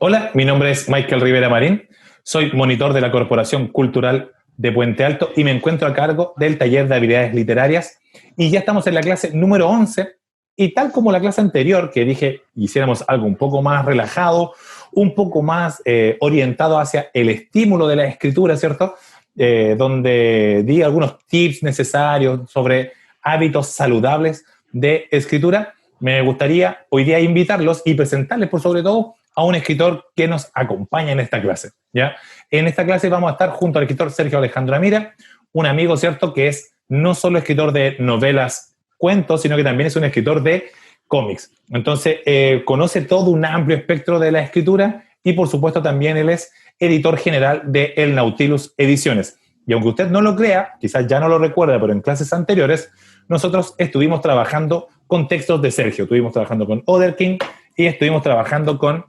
Hola, mi nombre es Michael Rivera Marín, soy monitor de la Corporación Cultural de Puente Alto y me encuentro a cargo del taller de habilidades literarias y ya estamos en la clase número 11 y tal como la clase anterior que dije hiciéramos algo un poco más relajado, un poco más orientado hacia el estímulo de la escritura, ¿cierto? Donde di algunos tips necesarios sobre hábitos saludables de escritura. Me gustaría hoy día invitarlos y presentarles por sobre todo a un escritor que nos acompaña en esta clase, ¿ya? En esta clase vamos a estar junto al escritor Sergio Alejandro Amira, un amigo, ¿cierto?, que es no solo escritor de novelas, cuentos, sino que también es un escritor de cómics. Entonces, conoce todo un amplio espectro de la escritura y, por supuesto, también él es editor general de El Nautilus Ediciones. Y aunque usted no lo crea, quizás ya no lo recuerda, pero en clases anteriores, nosotros estuvimos trabajando con textos de Sergio. Estuvimos trabajando con Otherkin y estuvimos trabajando con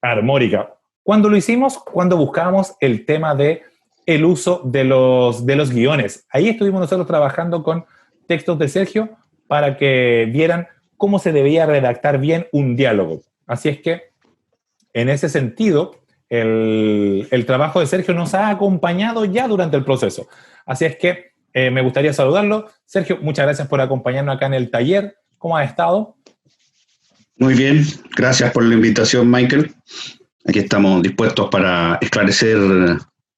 Armórica. ¿Cuándo lo hicimos? Cuando buscábamos el tema de el uso de los guiones. Ahí estuvimos nosotros trabajando con textos de Sergio para que vieran cómo se debía redactar bien un diálogo. Así es que, en ese sentido, el trabajo de Sergio nos ha acompañado ya durante el proceso. Así es que me gustaría saludarlo. Sergio, muchas gracias por acompañarnos acá en el taller. ¿Cómo has estado? Muy bien, gracias por la invitación, Michael. Aquí estamos dispuestos para esclarecer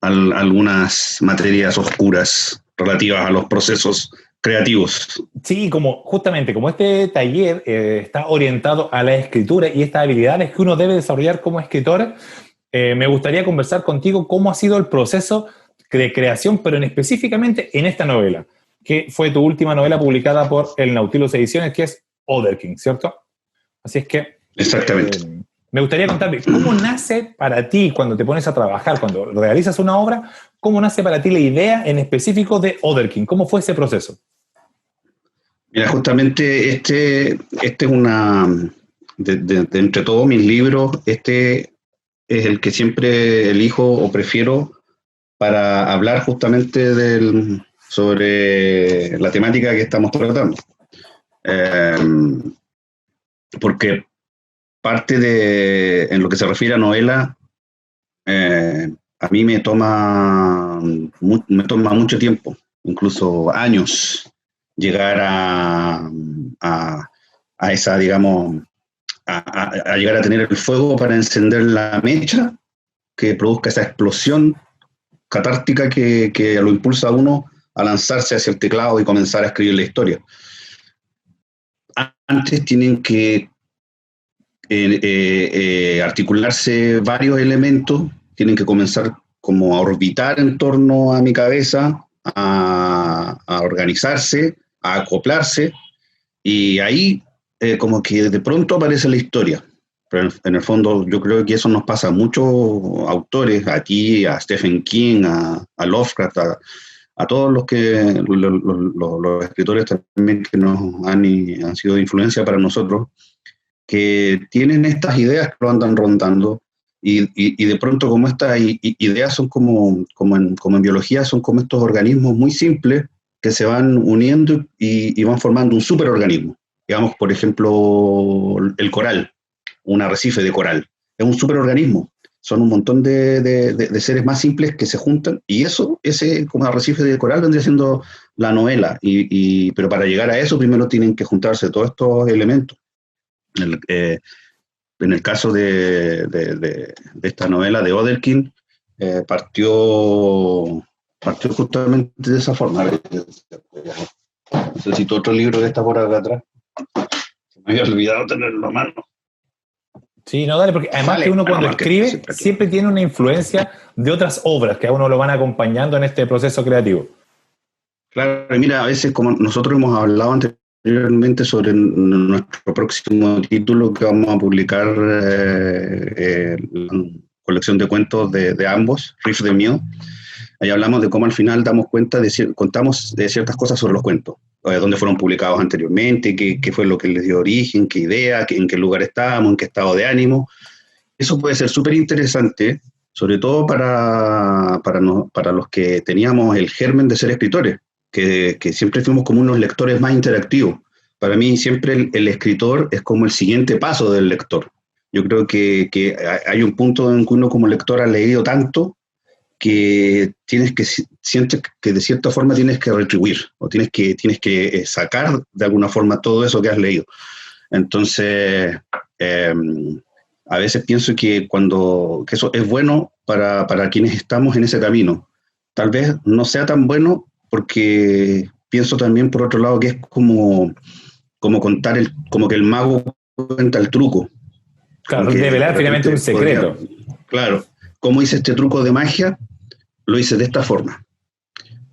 algunas materias oscuras relativas a los procesos creativos. Sí, justamente como este taller está orientado a la escritura y estas habilidades que uno debe desarrollar como escritor, me gustaría conversar contigo cómo ha sido el proceso de creación, pero específicamente en esta novela, que fue tu última novela publicada por El Nautilus Ediciones, que es Otherkin, ¿cierto? Así es que exactamente. Me gustaría contarme cómo nace para ti cuando te pones a trabajar, cuando realizas una obra, cómo nace para ti la idea en específico de Otherkin, ¿cómo fue ese proceso? Mira, justamente este es de entre todos mis libros, este es el que siempre elijo o prefiero para hablar justamente sobre la temática que estamos tratando. Porque en lo que se refiere a novela, a mí me toma mucho tiempo, incluso años, llegar a esa, digamos, a llegar a tener el fuego para encender la mecha que produzca esa explosión catártica que lo impulsa a uno a lanzarse hacia el teclado y comenzar a escribir la historia. Antes tienen que articularse varios elementos, tienen que comenzar como a orbitar en torno a mi cabeza, a organizarse, a acoplarse, y ahí como que de pronto aparece la historia. Pero en el fondo yo creo que eso nos pasa a muchos autores, a ti, a Stephen King, a Lovecraft, a todos los escritores también que han sido de influencia para nosotros, que tienen estas ideas que lo andan rondando y de pronto como estas ideas son como en biología, son como estos organismos muy simples que se van uniendo y van formando un superorganismo. Digamos, por ejemplo, el coral, un arrecife de coral, es un superorganismo. Son un montón de seres más simples que se juntan y ese como arrecife de coral vendría siendo la novela. Pero para llegar a eso primero tienen que juntarse todos estos elementos. En el caso de esta novela de Otherkin, partió justamente de esa forma. Necesito otro libro que está por acá atrás. Se me había olvidado tenerlo a mano. Sí, no, dale, porque además que uno cuando escribe siempre tiene una influencia de otras obras que a uno lo van acompañando en este proceso creativo. Claro, mira, a veces como nosotros hemos hablado anteriormente sobre nuestro próximo título que vamos a publicar, la colección de cuentos de ambos, Riff de Mío. Ahí hablamos de cómo al final contamos de ciertas cosas sobre los cuentos, dónde fueron publicados anteriormente, qué fue lo que les dio origen, qué idea, en qué lugar estábamos, en qué estado de ánimo. Eso puede ser súper interesante, sobre todo para los que teníamos el germen de ser escritores, que siempre fuimos como unos lectores más interactivos. Para mí siempre el escritor es como el siguiente paso del lector. Yo creo que hay un punto en que uno como lector ha leído tanto que sientes que de cierta forma tienes que retribuir o tienes que sacar de alguna forma todo eso que has leído. Entonces, a veces pienso que eso es bueno para quienes estamos en ese camino. Tal vez no sea tan bueno porque pienso también por otro lado que es como como que el mago cuenta el truco. Claro, develar finalmente un secreto. Claro, ¿cómo hice este truco de magia? Lo hice de esta forma.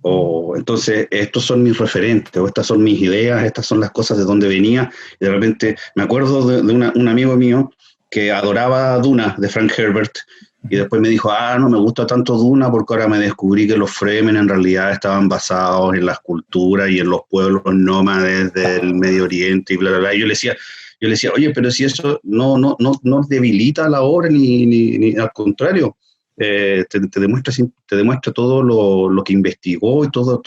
O entonces, estos son mis referentes, o estas son mis ideas, estas son las cosas de donde venía. Y de repente me acuerdo de un amigo mío que adoraba Duna de Frank Herbert, y después me dijo, no me gusta tanto Duna porque ahora me descubrí que los Fremen en realidad estaban basados en las culturas y en los pueblos nómades del Medio Oriente y bla, bla, bla. Y yo le decía, oye, pero si eso no debilita la obra ni al contrario. Te demuestra todo lo que investigó y todo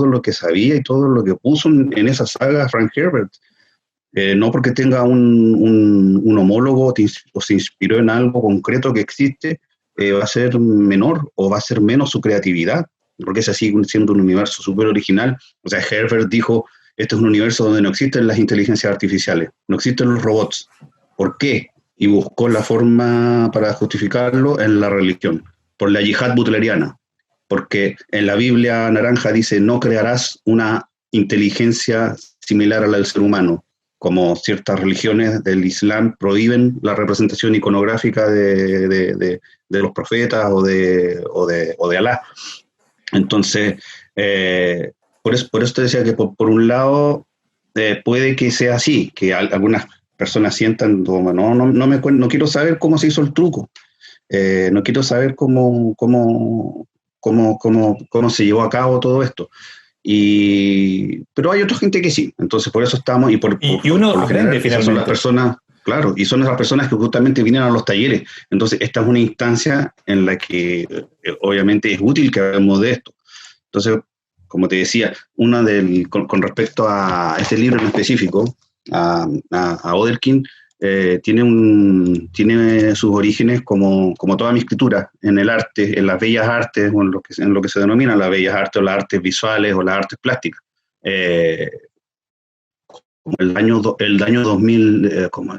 lo que sabía y todo lo que puso en esa saga Frank Herbert. No porque tenga un homólogo o se inspiró en algo concreto que existe, va a ser menor o va a ser menos su creatividad, porque ese sigue siendo un universo súper original. O sea, Herbert dijo, este es un universo donde no existen las inteligencias artificiales, no existen los robots. ¿Por qué? Y buscó la forma para justificarlo en la religión, por la yihad butleriana, porque en la Biblia naranja dice, no crearás una inteligencia similar a la del ser humano, como ciertas religiones del Islam prohíben la representación iconográfica de los profetas o de Alá. Entonces, por eso te decía que por un lado puede que sea así, que algunas personas sientan como, no quiero saber cómo se hizo el truco, no quiero saber cómo se llevó a cabo todo esto. Pero hay otra gente que sí, entonces por eso estamos, y uno por lo aprende general, finalmente. esas son las personas, claro, y son esas personas que justamente vienen a los talleres. Entonces esta es una instancia en la que obviamente es útil que hablemos de esto. Entonces, como te decía, con respecto a este libro en específico, a Oderkin, tiene sus orígenes como toda mi escritura, en el arte, en las bellas artes, o en lo que se denomina las bellas artes, o las artes visuales, o las artes plásticas. Como el año 2000, como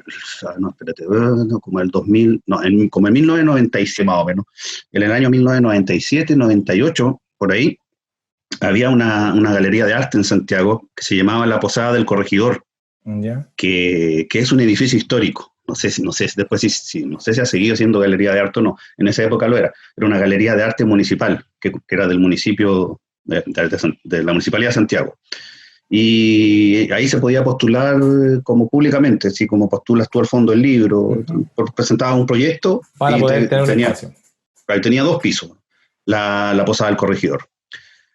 el 2000, como en 1997 más o menos, en el año 1997, 98, por ahí, había una galería de arte en Santiago que se llamaba La Posada del Corregidor, que es un edificio histórico. No sé después no sé si ha seguido siendo galería de arte o no. En esa época lo era. Era una galería de arte municipal, que era del municipio, de la Municipalidad de Santiago. Y ahí se podía postular como públicamente, así como postulas tú al fondo del libro, presentaba un proyecto para poder tener un espacio. Tenía 2 pisos, la Posada del Corregidor.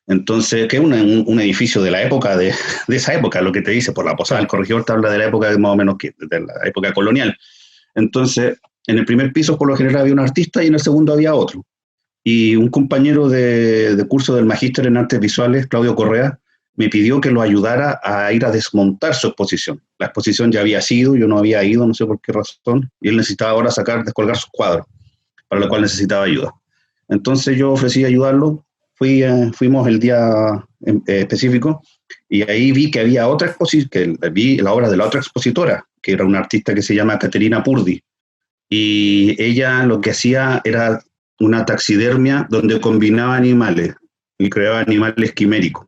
Entonces, que es un edificio de la época, de esa época, lo que te dice, por la Posada del Corregidor te habla de la época más o menos de la época colonial. Entonces, en el primer piso por lo general había un artista y en el segundo había otro. Y un compañero de curso del Magíster en Artes Visuales, Claudio Correa, me pidió que lo ayudara a ir a desmontar su exposición. La exposición ya había sido, yo no había ido, no sé por qué razón, y él necesitaba ahora descolgar sus cuadros, para lo cual necesitaba ayuda. Entonces yo ofrecí ayudarlo. Fuimos el día específico y ahí vi que había otra exposición, que vi la obra de la otra expositora, que era una artista que se llama Caterina Purdi, y ella lo que hacía era una taxidermia donde combinaba animales y creaba animales quiméricos.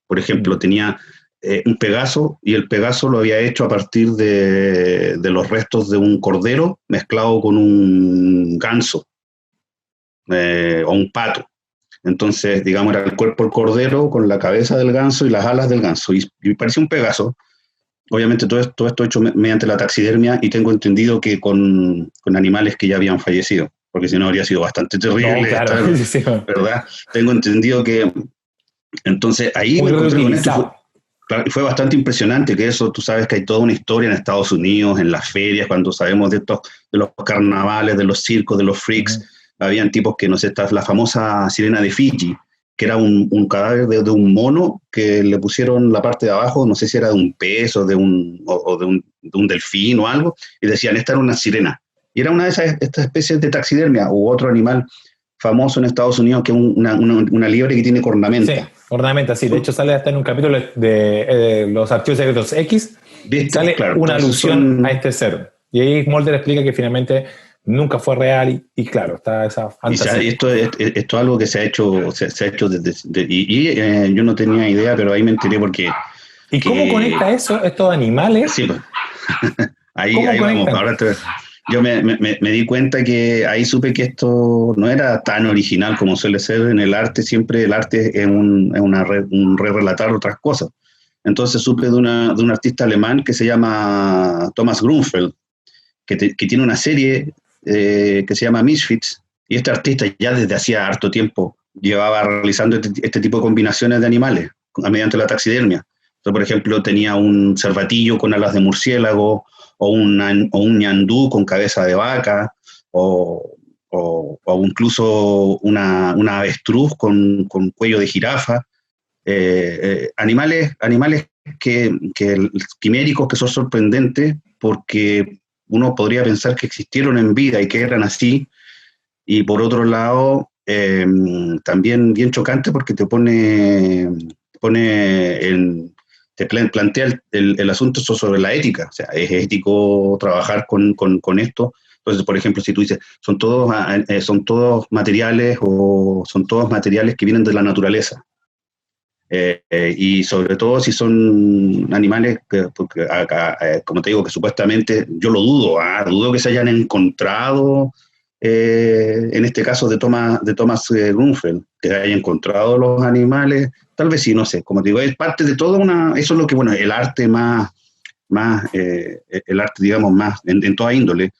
Por ejemplo, tenía un Pegaso, y el Pegaso lo había hecho a partir de los restos de un cordero mezclado con un ganso o un pato. Entonces, digamos, era el cuerpo del cordero con la cabeza del ganso y las alas del ganso. Y parecía un Pegaso. Obviamente todo esto hecho mediante la taxidermia, y tengo entendido que con animales que ya habían fallecido, porque si no habría sido bastante terrible. No, claro. Sí, ¿verdad? Tengo entendido que... Entonces ahí me encontré con esto. Fue bastante impresionante, que eso, tú sabes que hay toda una historia en Estados Unidos, en las ferias, cuando sabemos de los carnavales, de los circos, de los freaks. Habían tipos que, no sé, la famosa sirena de Fiji, que era un cadáver de un mono que le pusieron la parte de abajo, no sé si era de un pez o de un delfín o algo, y decían, esta era una sirena. Y era una de estas especies de taxidermia, u otro animal famoso en Estados Unidos, que es una liebre que tiene cornamenta. Sí, ornamenta, sí. De hecho, sale hasta en un capítulo de los Archivos Secretos X, ¿Viste? sale Claro, una entonces alusión a este ser. Y ahí Mulder explica que finalmente nunca fue real y claro, está esa fantasía. Y esto es algo que se ha hecho, se ha hecho yo no tenía idea, pero ahí me enteré porque... ¿Y cómo conecta eso, estos animales? Sí, pues, ¿Cómo ahí vamos. conectan? Yo me di cuenta que ahí supe que esto no era tan original como suele ser en el arte. Siempre el arte es un re-relatar otras cosas. Entonces supe de un artista alemán que se llama Thomas Grunfeld, que tiene una serie que se llama Misfits, y este artista ya desde hacía harto tiempo llevaba realizando este tipo de combinaciones de animales mediante la taxidermia. Entonces, por ejemplo, tenía un cervatillo con alas de murciélago, o un ñandú con cabeza de vaca, o incluso una avestruz con cuello de jirafa. Animales quiméricos que son sorprendentes porque uno podría pensar que existieron en vida y que eran así, y por otro lado, también bien chocante porque plantea el asunto sobre la ética. O sea, es ético trabajar con esto. Entonces, por ejemplo, si tú dices, son todos materiales o son todos materiales que vienen de la naturaleza. Y sobre todo si son animales porque como te digo, que supuestamente, yo lo dudo, dudo que se hayan encontrado, en este caso de Thomas Grunfeld, que haya encontrado los animales, tal vez sí, no sé, como te digo, es parte de toda eso es lo que, bueno, el arte el arte, digamos, más en toda índole.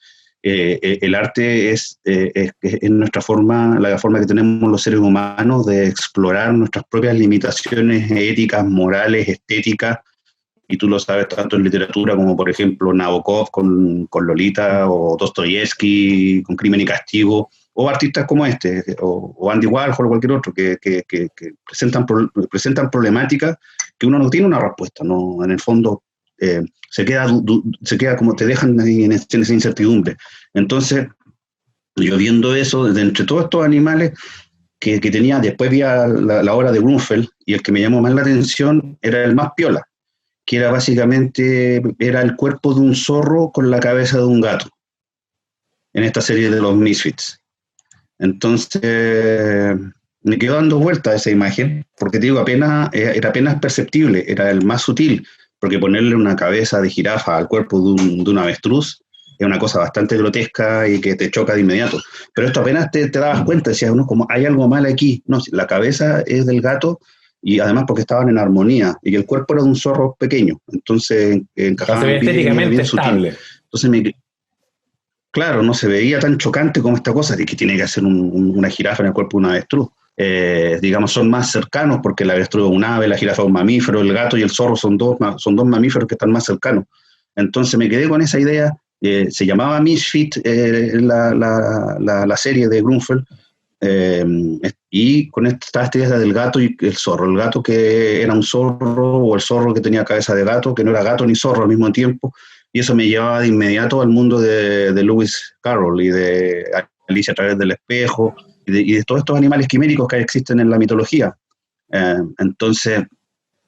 El arte es nuestra forma, la forma que tenemos los seres humanos de explorar nuestras propias limitaciones éticas, morales, estéticas, y tú lo sabes tanto en literatura como, por ejemplo, Nabokov con Lolita, o Dostoyevsky con Crimen y Castigo, o artistas como o Andy Warhol o cualquier otro, que presentan problemáticas que uno no tiene una respuesta, ¿no? En el fondo, se queda como te dejan ahí en esa incertidumbre. Entonces, yo viendo eso, de entre todos estos animales que tenía, después vi la obra de Grunfeld, y el que me llamó más la atención era el más piola, que era básicamente era el cuerpo de un zorro con la cabeza de un gato, en esta serie de los Misfits. Entonces, me quedo dando vuelta a esa imagen, porque te digo, era apenas perceptible, era el más sutil, porque ponerle una cabeza de jirafa al cuerpo de un avestruz es una cosa bastante grotesca y que te choca de inmediato. Pero esto apenas te dabas cuenta, decías, uno, como hay algo mal aquí. No, la cabeza es del gato, y además porque estaban en armonía, y el cuerpo era de un zorro pequeño, entonces encajaban bien, era bien sutil. Entonces, claro, no se veía tan chocante como esta cosa de que tiene que hacer una jirafa en el cuerpo de un avestruz. Digamos, son más cercanos porque el avestruz es un ave, la jirafa es un mamífero, el gato y el zorro son dos mamíferos que están más cercanos. Entonces me quedé con esa idea. Se llamaba Misfit, la serie de Grunfeld, y con esta idea del gato y el zorro. El gato que era un zorro, o el zorro que tenía cabeza de gato, que no era gato ni zorro al mismo tiempo. Y eso me llevaba de inmediato al mundo de Lewis Carroll y de Alicia a través del espejo, y de todos estos animales quiméricos que existen en la mitología. Entonces,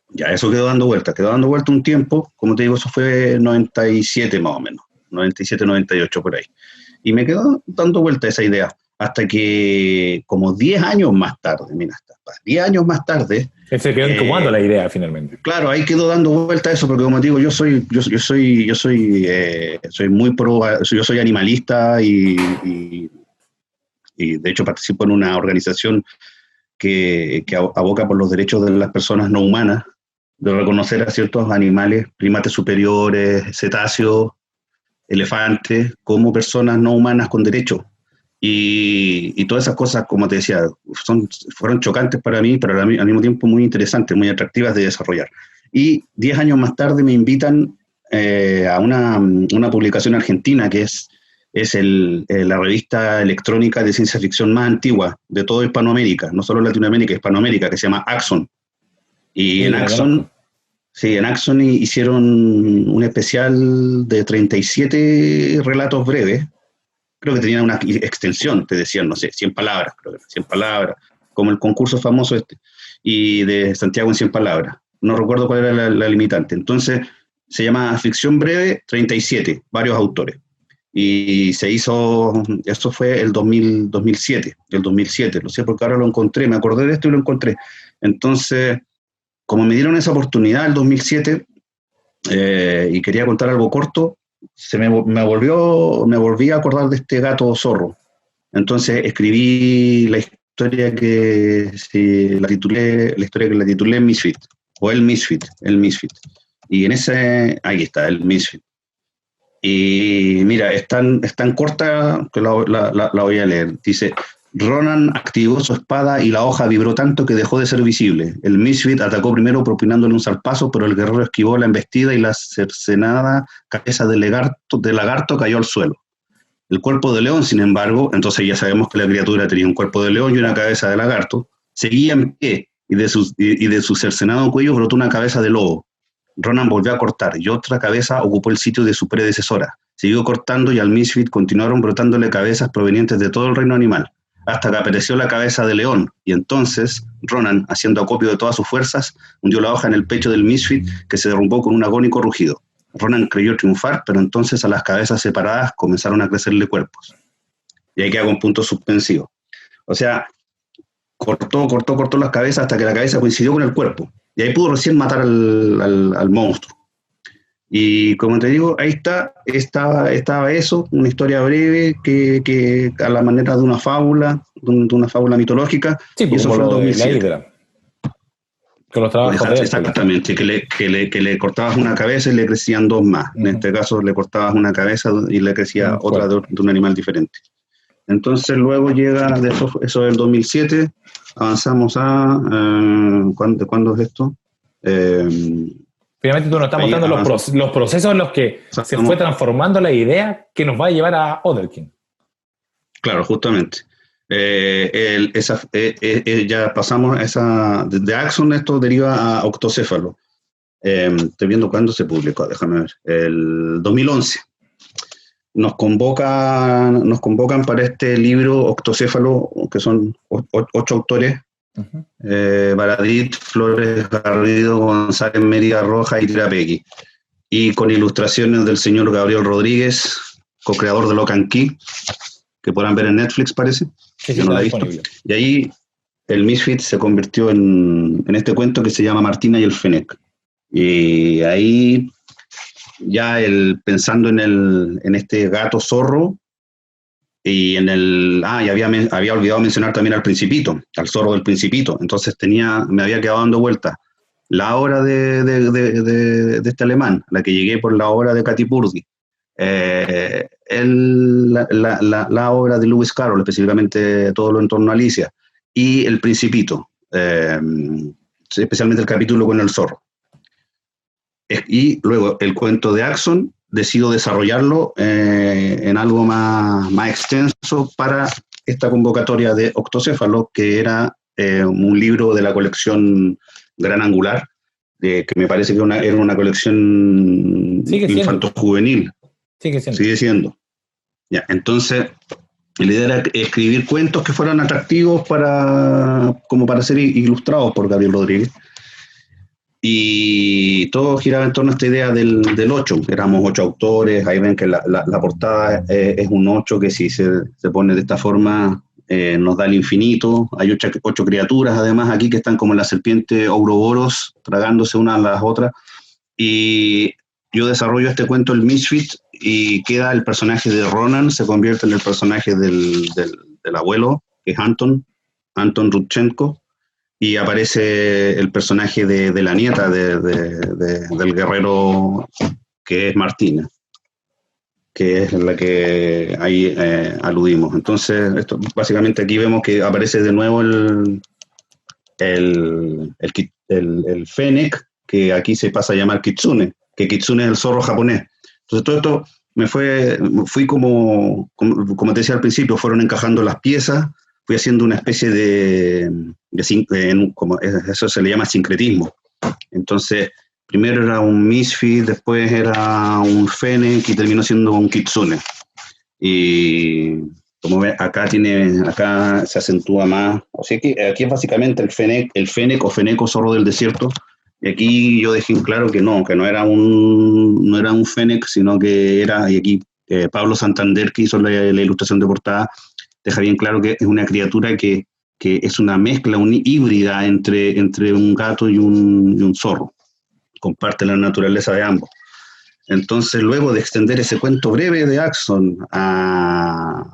ya eso quedó dando vuelta un tiempo. Como te digo, eso fue 97 más o menos, 97, 98 por ahí. Y me quedó dando vuelta esa idea, hasta que como 10 años más tarde, mira, 10 años más tarde, se quedó incubando la idea finalmente. Claro, ahí quedó dando vuelta a eso, porque como te digo, yo soy muy yo soy animalista, y de hecho participo en una organización que aboca por los derechos de las personas no humanas, de reconocer a ciertos animales, primates superiores, cetáceos, elefantes, como personas no humanas con derechos. Y todas esas cosas, como te decía, fueron chocantes para mí, pero al mismo tiempo muy interesantes, muy atractivas de desarrollar. Y 10 años más tarde me invitan a una publicación argentina, que es la revista electrónica de ciencia ficción más antigua de toda Hispanoamérica, no solo Latinoamérica, Hispanoamérica, que se llama Axon. Y en Axon... Sí, en Axon hicieron un especial de 37 relatos breves, creo que tenían una extensión, te decían, no sé, 100 palabras, creo que 100 palabras, como el concurso famoso y de Santiago en 100 palabras. No recuerdo cuál era la limitante. Entonces, se llama Ficción Breve 37, varios autores. Y se hizo, esto fue el 2007, lo sé porque ahora lo encontré, me acordé de esto y lo encontré. Entonces, como me dieron esa oportunidad el 2007 y quería contar algo corto, me volví a acordar de este gato zorro. Entonces escribí la historia que la titulé Misfit, o El Misfit. Y en ese, ahí está, El Misfit. Y mira, es tan corta que la voy a leer. Dice: Ronan activó su espada y la hoja vibró tanto que dejó de ser visible. El Misfit atacó primero propinándole un zarpazo, pero el guerrero esquivó la embestida y la cercenada cabeza de lagarto cayó al suelo. El cuerpo de león, sin embargo, entonces ya sabemos que la criatura tenía un cuerpo de león y una cabeza de lagarto, seguía en pie y de su cercenado cuello brotó una cabeza de lobo. Ronan volvió a cortar y otra cabeza ocupó el sitio de su predecesora. Siguió cortando y al Misfit continuaron brotándole cabezas provenientes de todo el reino animal, hasta que apareció la cabeza de león, y entonces Ronan, haciendo acopio de todas sus fuerzas, hundió la hoja en el pecho del Misfit, que se derrumbó con un agónico rugido. Ronan creyó triunfar, pero entonces a las cabezas separadas comenzaron a crecerle cuerpos. Y ahí queda con punto suspensivo. O sea, cortó las cabezas hasta que la cabeza coincidió con el cuerpo. Y ahí pudo recién matar al monstruo. Y como te digo, ahí estaba eso, una historia breve que a la manera de una fábula mitológica. Sí, y eso como fue en lo de la 2007. Hidra. Con los trabajos de Exactamente, que le cortabas una cabeza y le crecían dos más. En este caso le cortabas una cabeza y le crecía otra de un animal diferente. Entonces luego llega, eso del 2007, avanzamos a... ¿cuándo es esto? Finalmente tú nos estás mostrando los procesos en los que se fue transformando la idea que nos va a llevar a Otherkin. Claro, justamente. Ya pasamos a esa... De Axon esto deriva a Octocéfalo. Estoy viendo cuándo se publicó, déjame ver. El 2011. Nos convocan para este libro Octocéfalo, que son 8 autores. Baradit, Flores, Garrido, González, Mérida Roja y Tirapegui, y con ilustraciones del señor Gabriel Rodríguez, co-creador de Lock and Key, que podrán ver en Netflix, parece. Sí, yo no la he visto. Y ahí el Misfit se convirtió en este cuento que se llama Martina y el Fennec. Y ahí ya pensando en este gato zorro, y y había olvidado mencionar también al Principito, al zorro del Principito. Entonces me había quedado dando vueltas la obra de este alemán, la que llegué por la obra de Catipurdi, la obra de Lewis Carroll, específicamente todo lo en torno a Alicia, y el Principito, especialmente el capítulo con el zorro. Y luego el cuento de Axon, decido desarrollarlo en algo más extenso para esta convocatoria de Octocéfalo, que era un libro de la colección Gran Angular, que me parece que era una colección infanto-juvenil. Sigue siendo. Ya, entonces, la idea era escribir cuentos que fueran atractivos como para ser ilustrados por Gabriel Rodríguez. Y todo giraba en torno a esta idea del 8. Éramos 8 autores. Ahí ven que la portada es un 8 que si se pone de esta forma nos da el infinito. Hay 8 criaturas además aquí que están como la serpiente Ouroboros tragándose una a las otras. Y yo desarrollo este cuento, el Misfit, y queda el personaje de Ronan, se convierte en el personaje del abuelo, que es Anton Rudchenko. Y aparece el personaje de la nieta del guerrero, que es Martina, que es la que ahí aludimos. Entonces, esto, básicamente aquí vemos que aparece de nuevo el Fennec, que aquí se pasa a llamar Kitsune, que Kitsune es el zorro japonés. Entonces todo esto fui como te decía al principio, fueron encajando las piezas. Fui haciendo una especie como eso se le llama sincretismo. Entonces, primero era un Misfit, después era un Fennec y terminó siendo un Kitsune. Y como ves, acá se acentúa más. O sea que aquí es básicamente el fennec o feneco zorro del desierto. Y aquí yo dejé en claro que no era un fennec, sino que era, y aquí Pablo Santander, que hizo la ilustración de portada, deja bien claro que es una criatura que es una mezcla, una híbrida entre un gato y un zorro. Comparte la naturaleza de ambos. Entonces, luego de extender ese cuento breve de Axon a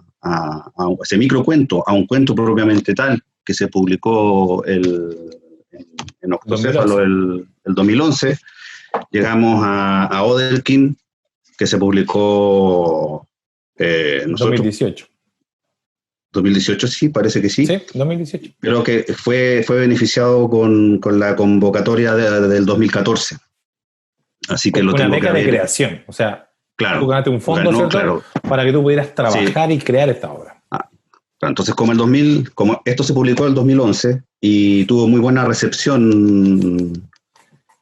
ese microcuento, a un cuento propiamente tal, que se publicó en Octocéfalo el 2011, llegamos a Odelkin, que se publicó nosotros. 2018. 2018, sí, parece que sí. Sí, 2018. Pero que fue beneficiado con la convocatoria del 2014. Así que una beca de creación, o sea, claro, tú ganaste un fondo, ¿cierto? Claro, para que tú pudieras trabajar y crear esta obra. Entonces, como esto se publicó en el 2011 y tuvo muy buena recepción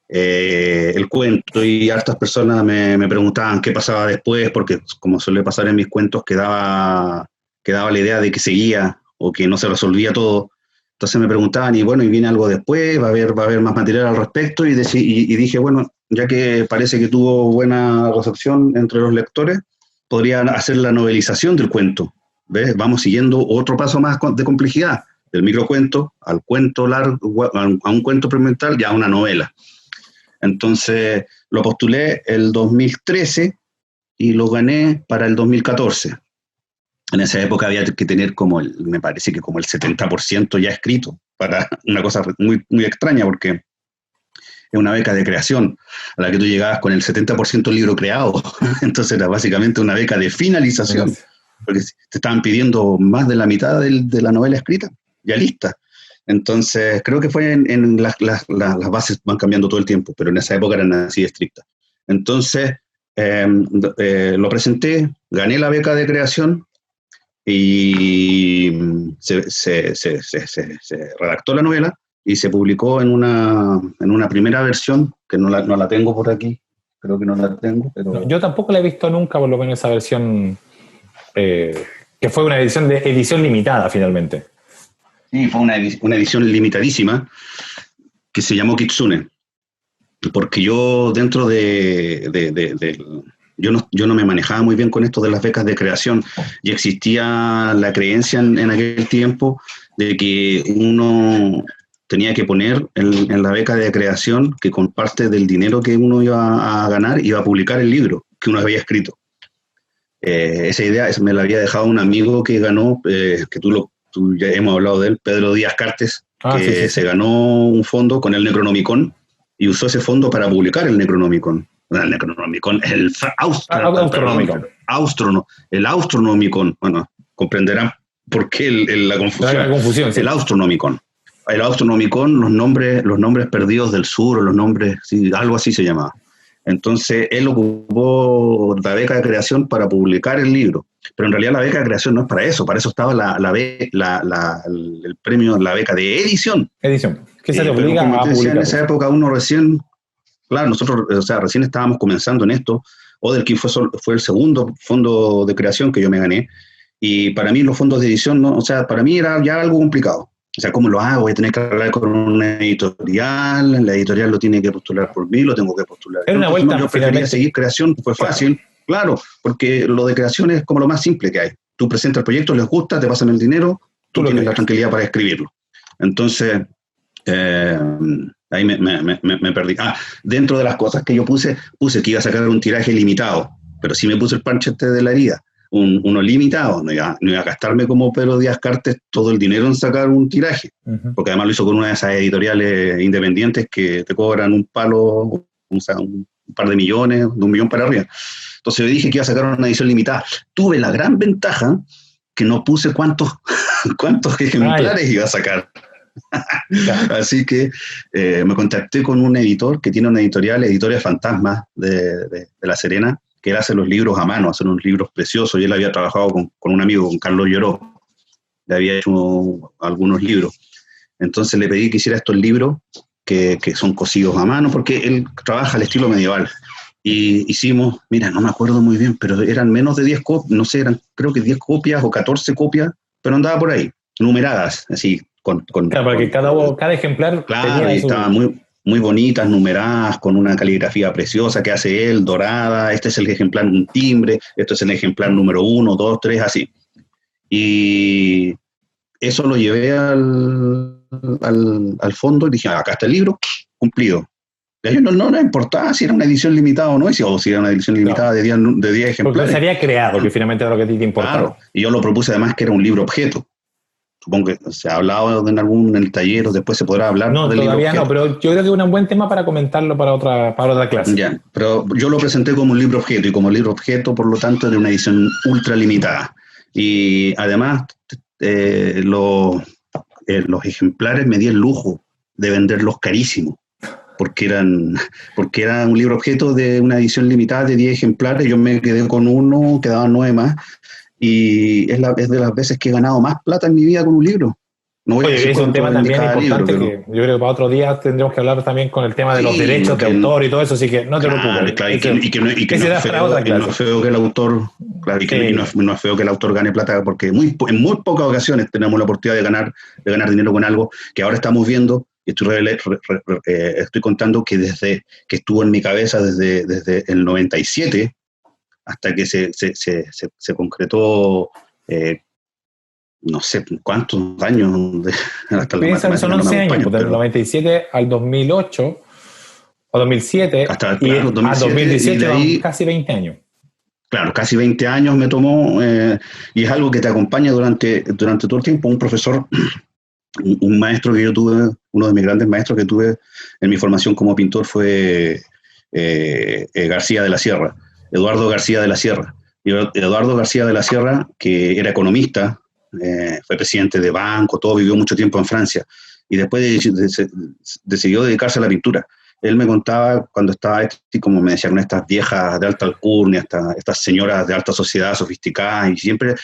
el cuento, y hartas personas me preguntaban qué pasaba después, porque como suele pasar en mis cuentos, quedaba la idea de que seguía o que no se resolvía todo. Entonces me preguntaban, y bueno, ¿y viene algo después? ¿Va a haber más material al respecto? Y dije, bueno, ya que parece que tuvo buena recepción entre los lectores, podrían hacer la novelización del cuento. ¿Ves? Vamos siguiendo otro paso más de complejidad, del microcuento al cuento largo, a un cuento experimental, ya a una novela. Entonces lo postulé el 2013 y lo gané para el 2014. En esa época había que tener me parece que como el 70% ya escrito, para una cosa muy, muy extraña, porque es una beca de creación a la que tú llegabas con el 70% del libro creado. Entonces era básicamente una beca de finalización, porque te estaban pidiendo más de la mitad de la novela escrita, ya lista. Entonces creo que fue las bases van cambiando todo el tiempo, pero en esa época eran así estrictas. Entonces lo presenté, gané la beca de creación, y se redactó la novela y se publicó en una primera versión, que no la tengo por aquí, creo que no la tengo. Pero... No, yo tampoco la he visto nunca, por lo menos esa versión, que fue una edición limitada finalmente. Sí, fue una edición limitadísima que se llamó Kitsune, porque yo dentro yo no me manejaba muy bien con esto de las becas de creación, y existía la creencia en aquel tiempo de que uno tenía que poner en la beca de creación que con parte del dinero que uno iba a ganar iba a publicar el libro que uno había escrito. Esa idea me la había dejado un amigo que ganó, que tú ya hemos hablado de él, Pedro Díaz Cartes, que se ganó un fondo con el Necronomicon y usó ese fondo para publicar el Necronomicon. El Necronomicon, el Austronomicon. Bueno, comprenderán por qué la confusión. Sí. El Austronomicon. El Austronomicon, los nombres perdidos del sur, o los nombres, sí, algo así se llamaba. Entonces, él ocupó la beca de creación para publicar el libro. Pero en realidad la beca de creación no es para eso estaba el premio, la beca de edición. ¿Qué se te obliga a publicar? En esa época uno recién... Claro, nosotros recién estábamos comenzando en esto. Odelkin fue el segundo fondo de creación que yo me gané, y para mí los fondos de edición, ¿no? O sea, para mí era ya algo complicado. O sea, ¿cómo lo hago? Voy a tener que hablar con una editorial, la editorial lo tiene que postular por mí, lo tengo que postular. Era una vuelta, yo prefería seguir creación, fue fácil, claro, porque lo de creación es como lo más simple que hay. Tú presentas el proyecto, les gusta, te pasan el dinero, tú tienes la tranquilidad para escribirlo. Entonces... ahí me perdí. Dentro de las cosas que yo puse que iba a sacar un tiraje limitado, pero sí me puse el parchete de la herida, uno limitado, no iba a gastarme como Pedro Díaz Cartes todo el dinero en sacar un tiraje, porque además lo hizo con una de esas editoriales independientes que te cobran un palo, un par de millones, de $1 millón para arriba. Entonces yo dije que iba a sacar una edición limitada. Tuve la gran ventaja que no puse cuántos ejemplares iba a sacar. Así que me contacté con un editor que tiene una Editores Fantasmas de La Serena, que él hace los libros a mano, hace unos libros preciosos, y él había trabajado con un amigo, con Carlos Lloró, le había hecho algunos libros. Entonces le pedí que hiciera estos libros que son cosidos a mano, porque él trabaja al estilo medieval. y hicimos, mira, no me acuerdo muy bien, pero eran menos de 10 copias, no sé, eran creo que 10 copias o 14 copias, pero andaba por ahí, numeradas, así, Claro, porque cada ejemplar claro, tenía y estaban su... muy bonitas, numeradas, con una caligrafía preciosa que hace él, dorada, este es el ejemplar, un timbre, esto es el ejemplar número 1, 2, 3, así. Y eso lo llevé al fondo y dije, acá está el libro, cumplido. Y a ellos no les importaba si era una edición limitada o no, o si era una edición limitada No, de 10 porque se ejemplares. había creado, que finalmente era lo que a ti te Claro, importaba. y yo lo propuse además que era un libro objeto. Supongo que se ha hablado en el taller o después se podrá hablar No, del libro todavía no, objeto. pero yo creo que es un buen tema para comentarlo para otra clase. Ya, pero yo lo presenté como un libro objeto y como libro objeto, por lo tanto, de una edición ultra limitada. Y además, los ejemplares me di el lujo de venderlos carísimo, porque porque era un libro objeto de una edición limitada de 10 ejemplares. Yo me quedé con uno, quedaban 9 más, y es de las veces que he ganado más plata en mi vida con un libro. No voy a Oye, decir es un cuánto tema vendí también cada libro, importante pero que yo creo que para otro día tendremos que hablar también con el tema de los sí, derechos de autor y todo eso, así que no te claro, preocupes. claro, y que no Ese es da para feo, otra y no es clase. feo que el autor, claro, Sí, no es feo que el autor gane plata, porque en muy pocas ocasiones tenemos la oportunidad de ganar dinero con algo que ahora estamos viendo, y estoy contando que desde que estuvo en mi cabeza desde el 97 hasta que se concretó, no sé cuántos años, hasta la piensa que son matemática no me 11 años, acompaña, pues del pero 97 al 2008 o 2007 hasta, y claro, a 2007, y 2018 de van ahí casi 20 años. claro, casi 20 años me tomó, y es algo que te acompaña durante todo el tiempo. Un profesor, un maestro que yo tuve, uno de mis grandes maestros que tuve en mi formación como pintor fue García de la Sierra, Eduardo García de la Sierra. Y Eduardo García de la Sierra, que era economista, fue presidente de banco, todo, vivió mucho tiempo en Francia y después decidió dedicarse a la pintura. Él me contaba cuando estaba, como me decía, con estas viejas de alta alcurnia, estas señoras de alta sociedad sofisticadas, y siempre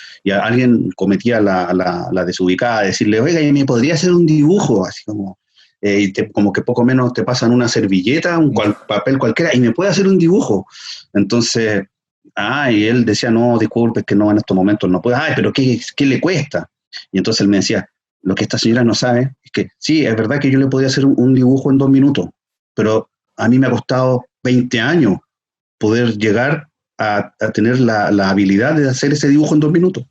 alguien cometía la desubicada de decirle, oiga, ¿y me podría hacer un dibujo? Así como, como que poco menos te pasan una servilleta, papel cualquiera, y me puede hacer un dibujo. Entonces, y él decía, no, disculpe, es que no, en estos momentos no puedo. Pero ¿qué le cuesta? Y entonces él me decía, lo que esta señora no sabe es que sí, es verdad que yo le podía hacer un dibujo en 2 minutos, pero a mí me ha costado 20 años poder llegar a tener la habilidad de hacer ese dibujo en 2 minutos.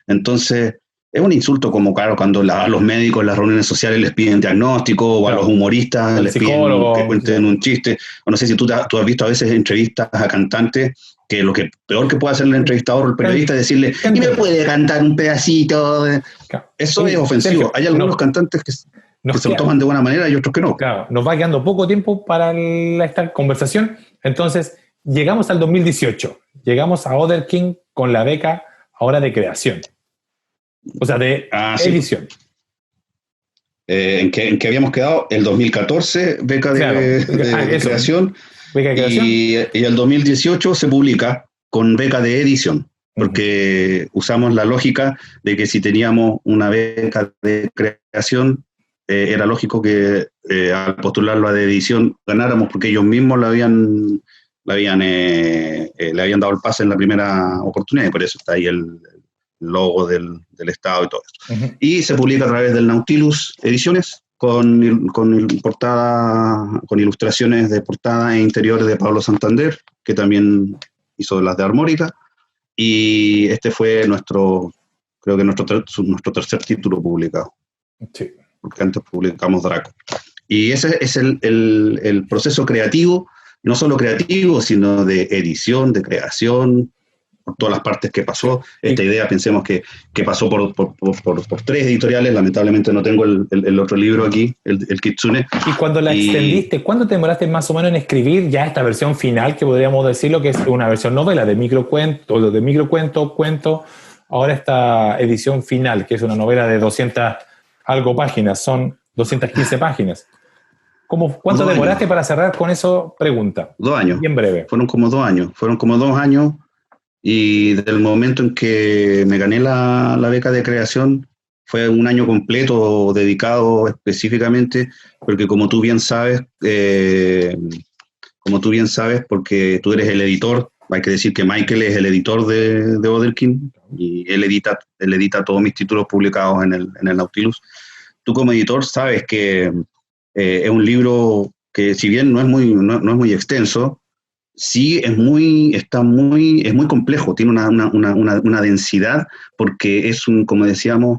Entonces, es un insulto como, claro, cuando a los médicos en las reuniones sociales les piden diagnóstico, o a los Claro, humoristas el les piden que psicólogo, cuenten un chiste, o no sé si tú has visto a veces entrevistas a cantantes, que lo que peor que puede hacer el entrevistador o el periodista es decirle, ¿y me puede cantar un pedacito? Claro. Eso es Oye, ofensivo. Sergio, Hay algunos cantantes que nos se lo queda, toman de buena manera y otros que no. claro, nos va quedando poco tiempo para esta conversación, entonces llegamos al 2018, llegamos a Other King con la beca ahora de creación, o sea, de Sí. edición. ¿En qué habíamos quedado? El 2014, beca Claro, de eso, creación, beca de creación. y el 2018 se publica con beca de edición, Uh-huh. porque usamos la lógica de que si teníamos una beca de creación, era lógico que al postularlo a de edición ganáramos, porque ellos mismos le habían dado el pase en la primera oportunidad, y por eso está ahí el logo del Estado y todo eso. Uh-huh. Y se publica a través del Nautilus Ediciones, con ilustraciones de portada e interiores de Pablo Santander, que también hizo las de Armórica, y este fue creo que nuestro tercer título publicado, Sí. porque antes publicamos Draco. Y ese es el proceso creativo, no solo creativo, sino de edición, de creación, por todas las partes que pasó. Esta idea, pensemos que pasó por 3 editoriales. Lamentablemente no tengo el otro libro aquí, el Kitsune. Y cuando la extendiste, ¿cuándo te demoraste más o menos en escribir ya esta versión final, que podríamos decirlo que es una versión novela de microcuento, cuento, ahora esta edición final, que es una novela de 200 algo páginas, son 215 páginas? ¿Cuánto demoraste para cerrar con eso? Pregunta. 2 años. Bien breve. Fueron como 2 años. Y del momento en que me gané la beca de creación, fue un año completo dedicado específicamente, porque como tú bien sabes, como tú bien sabes, porque tú eres el editor. Hay que decir que Michael es el editor de Otherkin y él edita todos mis títulos publicados en el Nautilus. Tú como editor sabes que es un libro que, si bien no es muy extenso, sí es muy complejo, tiene una densidad, porque como decimos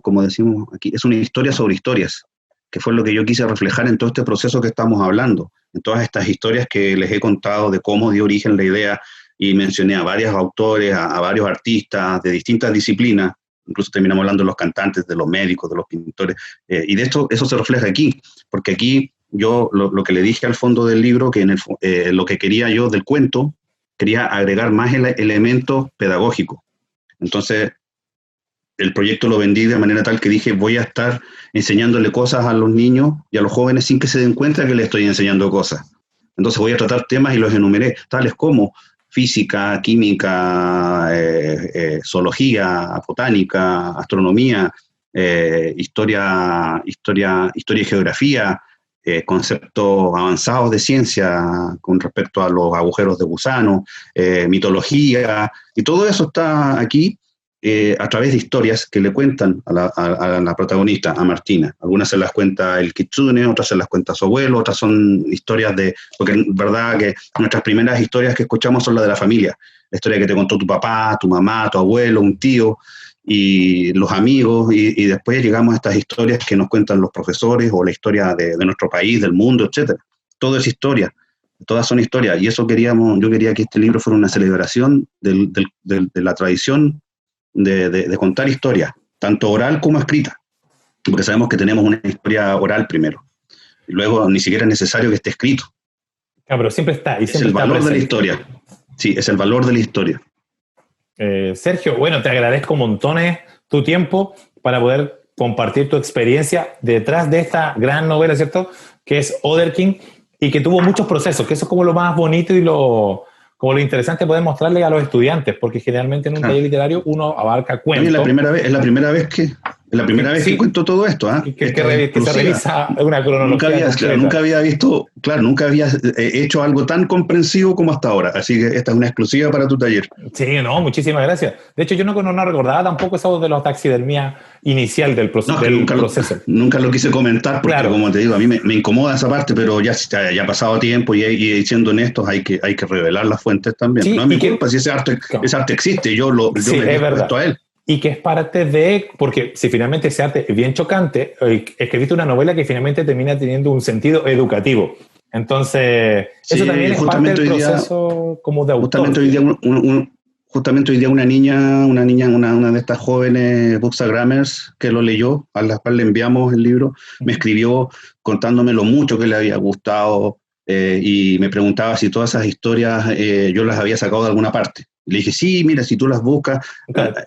aquí, es una historia sobre historias, que fue lo que yo quise reflejar en todo este proceso que estamos hablando, en todas estas historias que les he contado de cómo dio origen la idea, y mencioné a varios autores, a varios artistas de distintas disciplinas, incluso terminamos hablando de los cantantes, de los médicos, de los pintores, y de esto, eso se refleja aquí, porque aquí yo lo que le dije al fondo del libro, que lo que quería yo del cuento, quería agregar más elementos pedagógicos. Entonces, el proyecto lo vendí de manera tal que dije, voy a estar enseñándole cosas a los niños y a los jóvenes sin que se den cuenta que les estoy enseñando cosas. Entonces voy a tratar temas y los enumeré, tales como física, química, zoología, botánica, astronomía, historia y geografía, conceptos avanzados de ciencia con respecto a los agujeros de gusano, mitología, y todo eso está aquí a través de historias que le cuentan a la protagonista, a Martina. Algunas se las cuenta el kitsune, otras se las cuenta su abuelo, otras son historias porque es verdad que nuestras primeras historias que escuchamos son las de la familia, la historia que te contó tu papá, tu mamá, tu abuelo, un tío, y los amigos, y después llegamos a estas historias que nos cuentan los profesores, o la historia de nuestro país, del mundo, etcétera. Todo es historia, todas son historias, y eso yo quería que este libro fuera una celebración de la tradición de contar historias, tanto oral como escrita, porque sabemos que tenemos una historia oral primero, y luego ni siquiera es necesario que esté escrito. Claro, pero siempre está, y es siempre el está valor presente. de la historia. Sí, es el valor de la historia. Sergio, bueno, te agradezco montones tu tiempo para poder compartir tu experiencia detrás de esta gran novela, ¿cierto? Que es Otherkin, y que tuvo muchos procesos, que eso es como lo más bonito y como lo interesante poder mostrarle a los estudiantes, porque generalmente en un taller literario uno abarca cuentos. Es la primera vez que cuento todo esto, ¿eh? Que se revisa una cronología. Nunca había visto, nunca había hecho algo tan comprensivo como hasta ahora. Así que esta es una exclusiva para tu taller. Sí, no, muchísimas gracias. De hecho, yo no recordaba tampoco eso de la taxidermía inicial del proceso. Nunca lo quise comentar porque, como te digo, a mí me incomoda esa parte, pero ya ha pasado tiempo y siendo honestos hay que revelar las fuentes también. Sí, no es mi culpa si ese arte existe, yo me he expuesto a él. Y que es parte porque si finalmente ese arte es bien chocante, escribiste una novela que finalmente termina teniendo un sentido educativo. Entonces, eso también es parte del proceso como de autor. Justamente hoy día una de estas jóvenes bookstagrammers que lo leyó, a la cual le enviamos el libro, me escribió contándome lo mucho que le había gustado y me preguntaba si todas esas historias yo las había sacado de alguna parte. Le dije, sí, mira, si tú las buscas,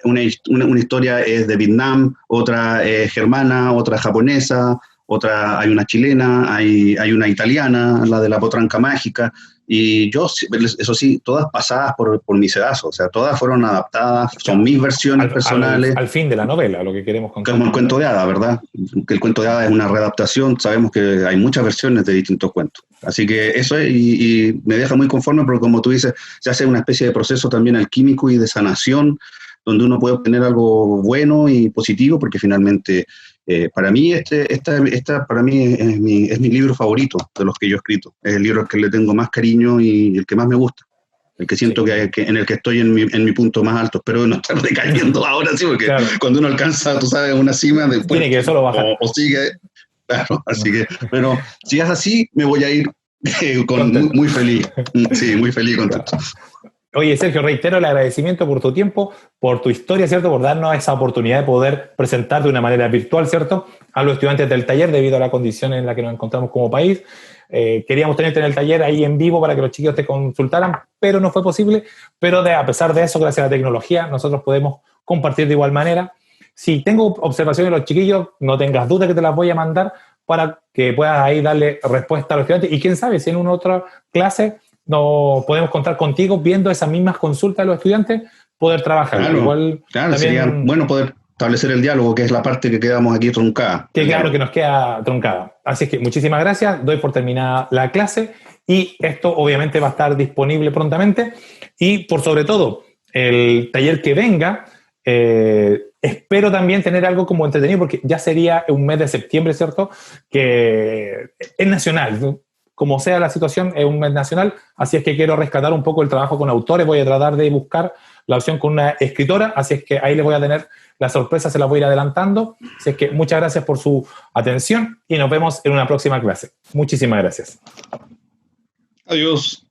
una historia es de Vietnam, otra es germana, otra japonesa, otra hay una chilena, hay una italiana, la de la potranca mágica, y yo, eso sí, todas pasadas por mi sedazo, o sea, todas fueron adaptadas, son mis versiones personales. Al fin de la novela, lo que queremos contar. Como el cuento de hada, ¿verdad? Que el cuento de hada es una readaptación, sabemos que hay muchas versiones de distintos cuentos. Así que eso es, y me deja muy conforme, porque como tú dices, se hace una especie de proceso también alquímico y de sanación, donde uno puede obtener algo bueno y positivo, porque finalmente, para mí, para mí es mi libro favorito de los que yo he escrito. Es el libro al que le tengo más cariño y el que más me gusta. El que siento que en el que estoy en mi punto más alto. Espero no estar decayendo ahora, sí, porque cuando uno alcanza, tú sabes, una cima, después tiene que solo bajar. O sigue. Claro, así que, pero si es así, me voy a ir muy feliz. Sí, muy feliz y contento. Oye, Sergio, reitero el agradecimiento por tu tiempo, por tu historia, ¿cierto? Por darnos esa oportunidad de poder presentar de una manera virtual, ¿cierto? A los estudiantes del taller debido a la condición en la que nos encontramos como país. Queríamos tenerte en el taller ahí en vivo para que los chicos te consultaran, pero no fue posible. Pero a pesar de eso, gracias a la tecnología, nosotros podemos compartir de igual manera. Si tengo observaciones de los chiquillos, no tengas duda que te las voy a mandar para que puedas ahí darle respuesta a los estudiantes. Y quién sabe, si en una otra clase no podemos contar contigo viendo esas mismas consultas de los estudiantes, poder trabajar. Claro, también sería bueno poder establecer el diálogo, que es la parte que quedamos aquí truncada. Que nos queda truncada. Así es que muchísimas gracias, doy por terminada la clase y esto obviamente va a estar disponible prontamente. Y por sobre todo, el taller que venga, espero también tener algo como entretenido, porque ya sería un mes de septiembre, ¿cierto? Que es nacional, ¿no? Como sea la situación, es un mes nacional, así es que quiero rescatar un poco el trabajo con autores, voy a tratar de buscar la opción con una escritora, así es que ahí les voy a tener la sorpresa, se la voy a ir adelantando. Así es que muchas gracias por su atención y nos vemos en una próxima clase. Muchísimas gracias. Adiós.